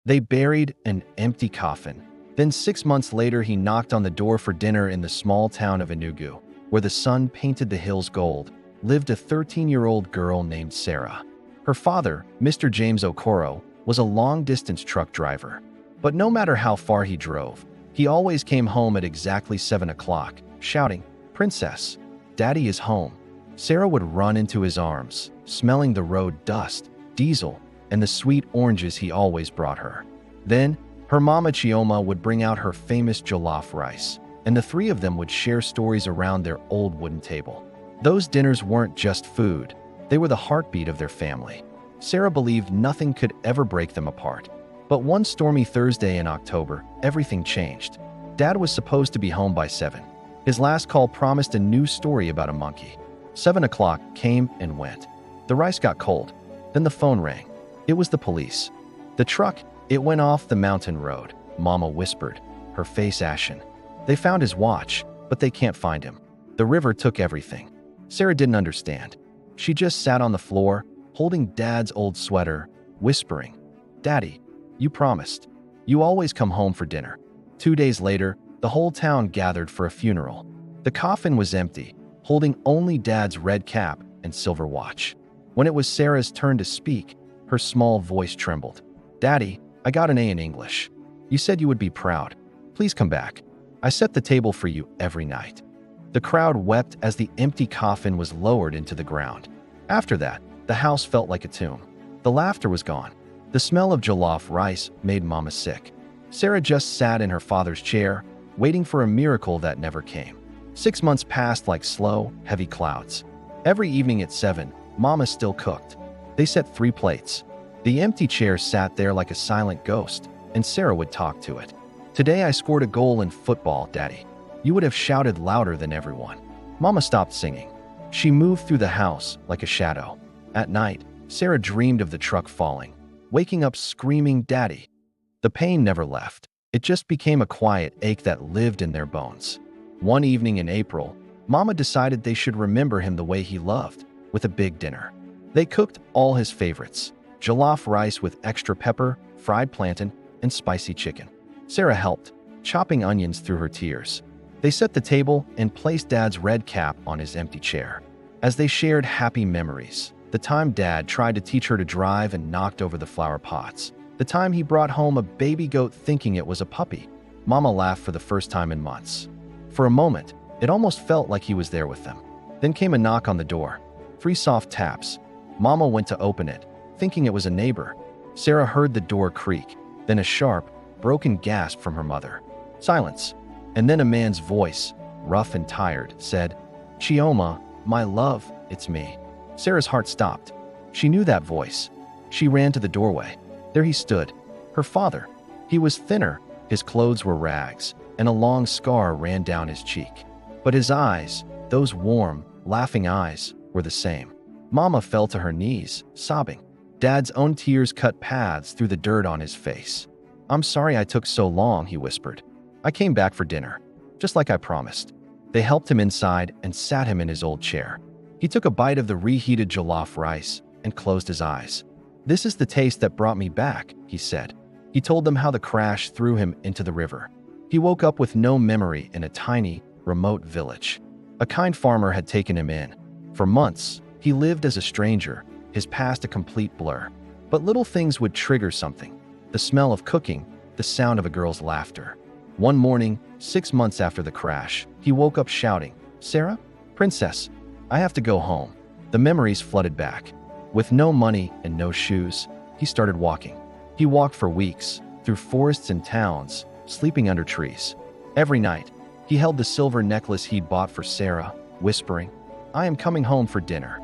They buried an empty coffin. Then 6 months later, he knocked on the door for dinner in the small town of Enugu, where the sun painted the hills gold, lived a 13-year-old girl named Sarah. Her father, Mr. James Okoro, was a long-distance truck driver. But no matter how far he drove, he always came home at exactly 7 o'clock, shouting, "Princess, Daddy is home." Sarah would run into his arms, smelling the road dust, diesel, and the sweet oranges he always brought her. Then, her mama Chioma would bring out her famous jollof rice, and the three of them would share stories around their old wooden table. Those dinners weren't just food, they were the heartbeat of their family. Sarah believed nothing could ever break them apart. But one stormy Thursday in October, everything changed. Dad was supposed to be home by 7. His last call promised a new story about a monkey. 7 o'clock came and went. The rice got cold. Then the phone rang. It was the police. The truck, it went off the mountain road, Mama whispered, her face ashen. They found his watch, but they can't find him. The river took everything. Sarah didn't understand. She just sat on the floor, holding Dad's old sweater, whispering, "Daddy, you promised. You always come home for dinner." 2 days later, the whole town gathered for a funeral. The coffin was empty, holding only Dad's red cap and silver watch. When it was Sarah's turn to speak, her small voice trembled. "Daddy, I got an A in English. You said you would be proud. Please come back. I set the table for you every night." The crowd wept as the empty coffin was lowered into the ground. After that, the house felt like a tomb. The laughter was gone. The smell of jollof rice made Mama sick. Sarah just sat in her father's chair, waiting for a miracle that never came. 6 months passed like slow, heavy clouds. Every evening at 7, Mama still cooked. They set 3 plates. The empty chair sat there like a silent ghost, and Sarah would talk to it. "Today I scored a goal in football, Daddy. You would have shouted louder than everyone." Mama stopped singing. She moved through the house like a shadow. At night, Sarah dreamed of the truck falling, waking up screaming, "Daddy." The pain never left. It just became a quiet ache that lived in their bones. One evening in April, Mama decided they should remember him the way he loved, with a big dinner. They cooked all his favorites: jollof rice with extra pepper, fried plantain, and spicy chicken. Sarah helped, chopping onions through her tears. They set the table and placed Dad's red cap on his empty chair. As they shared happy memories, the time Dad tried to teach her to drive and knocked over the flower pots, the time he brought home a baby goat thinking it was a puppy, Mama laughed for the first time in months. For a moment, it almost felt like he was there with them. Then came a knock on the door. 3 soft taps. Mama went to open it, thinking it was a neighbor. Sarah heard the door creak, then a sharp, broken gasp from her mother. Silence. And then a man's voice, rough and tired, said, "Chioma, my love, it's me." Sarah's heart stopped. She knew that voice. She ran to the doorway. There he stood, her father. He was thinner, his clothes were rags, and a long scar ran down his cheek. But his eyes, those warm, laughing eyes, were the same. Mama fell to her knees, sobbing. Dad's own tears cut paths through the dirt on his face. "I'm sorry I took so long," he whispered. "I came back for dinner, just like I promised." They helped him inside and sat him in his old chair. He took a bite of the reheated jollof rice and closed his eyes. "This is the taste that brought me back," he said. He told them how the crash threw him into the river. He woke up with no memory in a tiny, remote village. A kind farmer had taken him in. For months, he lived as a stranger, his past a complete blur. But little things would trigger something: the smell of cooking, the sound of a girl's laughter. One morning, 6 months after the crash, he woke up shouting, "Sarah? Princess, I have to go home." The memories flooded back. With no money and no shoes, he started walking. He walked for weeks, through forests and towns, sleeping under trees. Every night, he held the silver necklace he'd bought for Sarah, whispering, "I am coming home for dinner."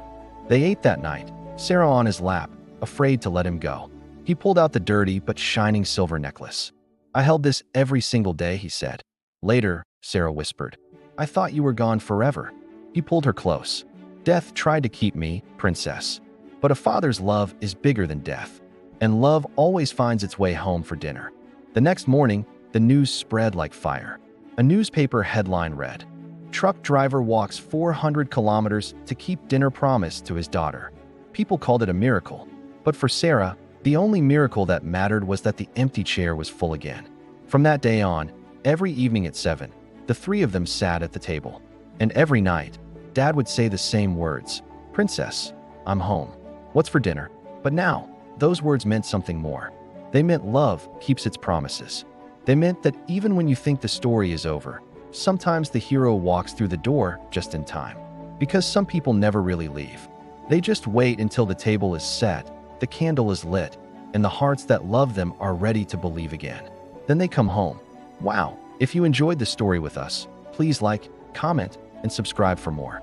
They ate that night, Sarah on his lap, afraid to let him go. He pulled out the dirty but shining silver necklace. "I held this every single day," he said. Later, Sarah whispered, "I thought you were gone forever." He pulled her close. "Death tried to keep me, princess. But a father's love is bigger than death. And love always finds its way home for dinner." The next morning, the news spread like fire. A newspaper headline read, "Truck driver walks 400 kilometers to keep dinner promise to his daughter." People called it a miracle. But for Sarah, The only miracle that mattered was that the empty chair was full again. From that day on, every evening at 7, the three of them sat at the table. And every night, Dad would say the same words, "Princess, I'm home. What's for dinner?" But now, those words meant something more. They meant love keeps its promises. They meant that even when you think the story is over, sometimes the hero walks through the door just in time. Because some people never really leave. They just wait until the table is set, the candle is lit, and the hearts that love them are ready to believe again. Then they come home. Wow! If you enjoyed the story with us, please like, comment, and subscribe for more.